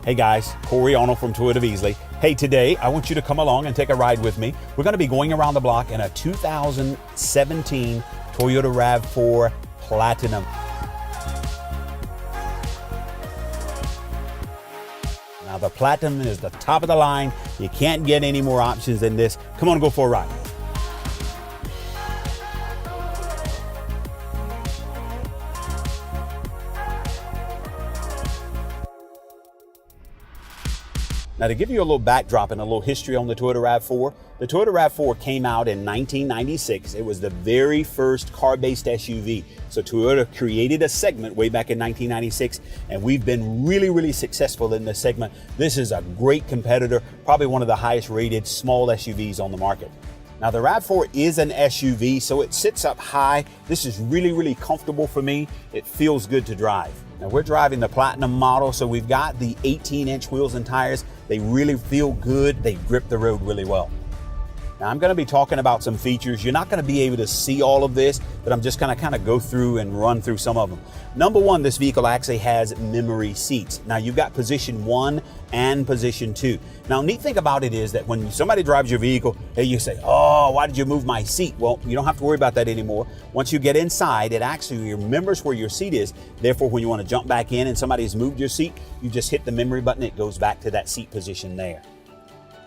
Hey guys, Corey Arnold from Toyota of Easley. Hey, today I want you to come along and take a ride with me. We're going to be going around the block in a 2017 Toyota RAV4 Platinum. Now the Platinum is the top of the line. You can't get any more options than this. Come on, go for a ride. Now, to give you a little backdrop and a little history on the Toyota RAV4, the Toyota RAV4 came out in 1996. It was the very first car-based SUV. So Toyota created a segment way back in 1996, and we've been really successful in this segment. This is a great competitor, probably one of the highest rated small SUVs on the market. Now, the RAV4 is an SUV, so it sits up high. This is really comfortable for me. It feels good to drive. Now, we're driving the Platinum model, so we've got the 18-inch wheels and tires. They really feel good. They grip the road really well. Now, I'm going to be talking about some features. You're not going to be able to see all of this, but I'm just going to kind of go through and run through some of them. Number one, this vehicle actually has memory seats. Now, you've got position 1 and position 2. Now, neat thing about it is that when somebody drives your vehicle, you say, oh, why did you move my seat? Well, you don't have to worry about that anymore. Once you get inside, it actually remembers where your seat is. Therefore, when you want to jump back in and somebody has moved your seat, you just hit the memory button. It goes back to that seat position there.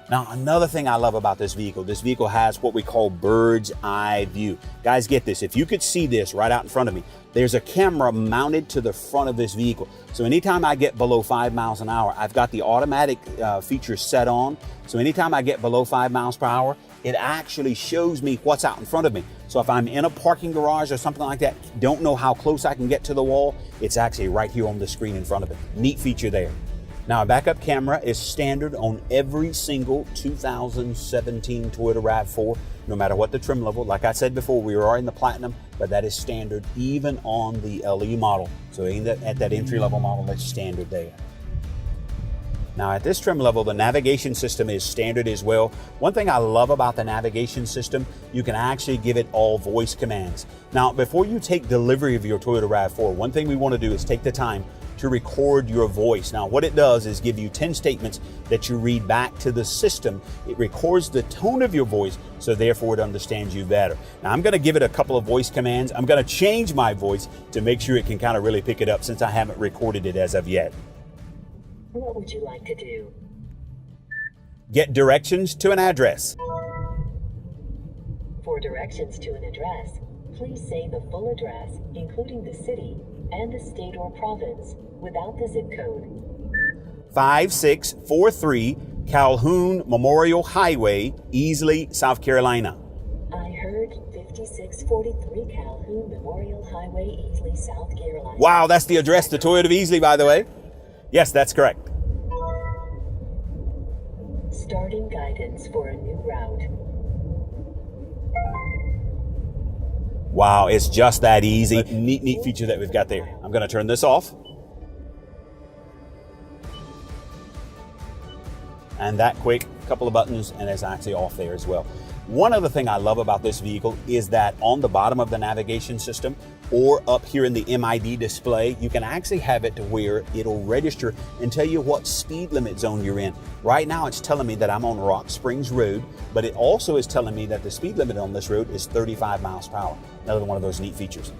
Now, another thing I love about this vehicle has what we call bird's eye view. Guys, get this. If you could see this right out in front of me, there's a camera mounted to the front of this vehicle. So anytime I get below 5 miles an hour, I've got the automatic feature set on. So anytime I get below 5 miles per hour, it actually shows me what's out in front of me. So if I'm in a parking garage or something like that, don't know how close I can get to the wall, it's actually right here on the screen in front of it. Neat feature there. Now, a backup camera is standard on every single 2017 Toyota RAV4, no matter what the trim level. Like I said before, we are in the Platinum, but that is standard even on the LE model. So at that entry-level model, that's standard there. Now, at this trim level, the navigation system is standard as well. One thing I love about the navigation system, you can actually give it all voice commands. Now, before you take delivery of your Toyota RAV4, one thing we want to do is take the time to record your voice. Now, what it does is give you 10 statements that you read back to the system. It records the tone of your voice, so therefore it understands you better. Now, I'm going to give it a couple of voice commands. I'm going to change my voice to make sure it can kind of really pick it up since I haven't recorded it as of yet. What would you like to do? Get directions to an address. For directions to an address, please say the full address, including the city and the state or province, without the zip code. 5643 Calhoun Memorial Highway, Easley, South Carolina. I heard 5643 Calhoun Memorial Highway, Easley, South Carolina. Wow, that's the address to Toyota of Easley, by the way. Yes, that's correct. Starting guidance for a new route. Wow, it's just that easy. Neat feature that we've got there. I'm going to turn this off. And that quick, couple of buttons, and it's actually off there as well. One other thing I love about this vehicle is that on the bottom of the navigation system or up here in the MID display, you can actually have it to where it'll register and tell you what speed limit zone you're in. Right now, it's telling me that I'm on Rock Springs Road, but it also is telling me that the speed limit on this road is 35 miles per hour. Another one of those neat features.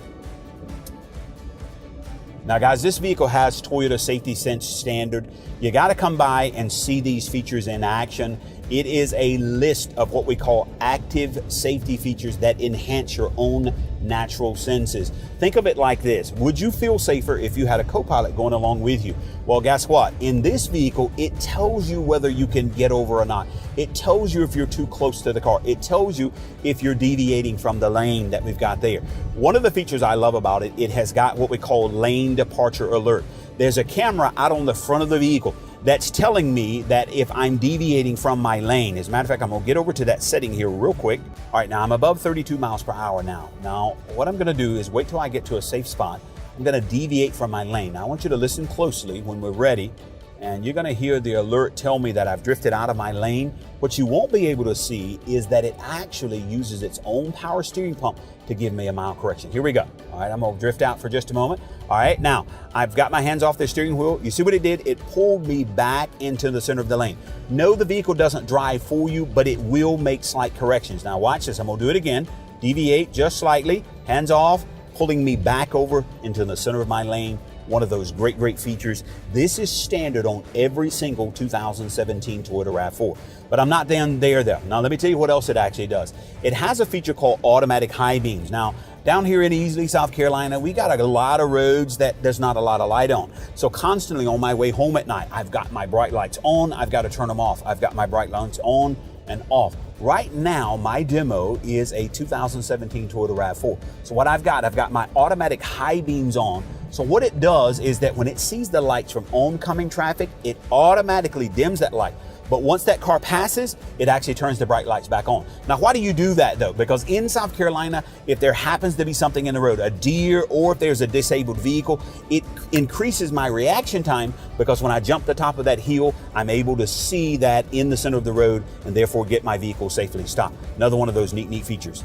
Now, guys, this vehicle has Toyota Safety Sense standard. You got to come by and see these features in action. It is a list of what we call active safety features that enhance your own natural senses. Think of it like this. Would you feel safer if you had a co-pilot going along with you? Well, guess what? In this vehicle, it tells you whether you can get over or not. It tells you if you're too close to the car. It tells you if you're deviating from the lane that we've got there. One of the features I love about it, it has got what we call lane departure alert. There's a camera out on the front of the vehicle that's telling me that if I'm deviating from my lane. As a matter of fact, I'm going to get over to that setting here real quick. All right, now I'm above 32 miles per hour now. Now, what I'm going to do is wait till I get to a safe spot. I'm going to deviate from my lane. Now, I want you to listen closely when we're ready. and you're gonna hear the alert tell me that I've drifted out of my lane. What you won't be able to see is that it actually uses its own power steering pump to give me a mile correction. Here we go. All right, I'm gonna drift out for just a moment. All right, now I've got my hands off the steering wheel. You see what it did? It pulled me back into the center of the lane. No, the vehicle doesn't drive for you, but it will make slight corrections. Now watch this, I'm gonna do it again. Deviate just slightly, hands off, pulling me back over into the center of my lane. One of those great features. This is standard on every single 2017 Toyota RAV4. But I'm not down there though. Now let me tell you what else it actually does. It has a feature called automatic high beams. Now, down here in Easley, South Carolina, we got a lot of roads that there's not a lot of light on. So constantly on my way home at night, I've got my bright lights on, I've got to turn them off. I've got my bright lights on and off. Right now, my demo is a 2017 Toyota RAV4. So what I've got my automatic high beams on. So what it does is that when it sees the lights from oncoming traffic, it automatically dims that light. But once that car passes, it actually turns the bright lights back on. Now, why do you do that though? Because in South Carolina, if there happens to be something in the road, a deer, or if there's a disabled vehicle, it increases my reaction time, because when I jump the top of that hill, I'm able to see that in the center of the road and therefore get my vehicle safely stopped. Another one of those neat features.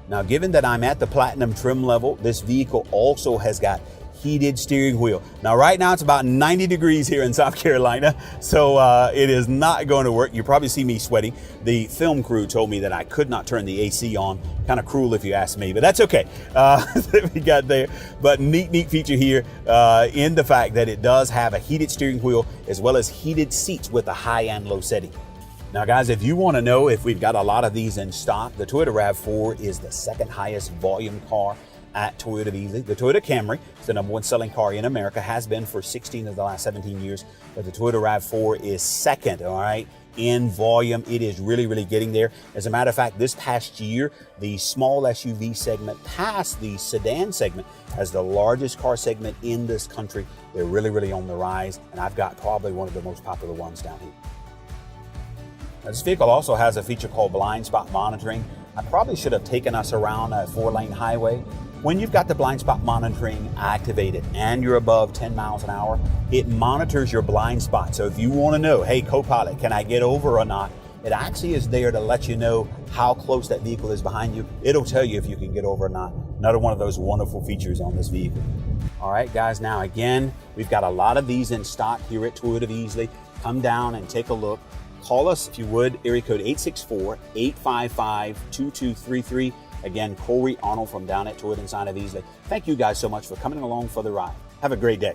Now, given that I'm at the platinum trim level, this vehicle also has got heated steering wheel. Now, right now it's about 90 degrees here in South Carolina, so it is not going to work. You probably see me sweating. The film crew told me that I could not turn the AC on. Kind of cruel if you ask me, but that's okay. We got there. But neat feature here in the fact that it does have a heated steering wheel as well as heated seats with a high and low setting. Now guys, if you want to know if we've got a lot of these in stock, the Toyota RAV4 is the second highest volume car at Toyota of Easley. The Toyota Camry is the #1 selling car in America, has been for 16 of the last 17 years, but the Toyota RAV4 is second, all right, in volume. It is really getting there. As a matter of fact, this past year, the small SUV segment passed the sedan segment as the largest car segment in this country. They're really on the rise, and I've got probably one of the most popular ones down here. Now, this vehicle also has a feature called blind spot monitoring. I probably should have taken us around a 4-lane highway. When you've got the blind spot monitoring activated and you're above 10 miles an hour, it monitors your blind spot. So if you want to know, hey, co-pilot, can I get over or not? It actually is there to let you know how close that vehicle is behind you. It'll tell you if you can get over or not. Another one of those wonderful features on this vehicle. All right, guys, now again, we've got a lot of these in stock here at Toyota of Easley. Come down and take a look. Call us, if you would, area code 864-855-2233. Again, Corey Arnold from down at Toyota inside of Easley. Thank you guys so much for coming along for the ride. Have a great day.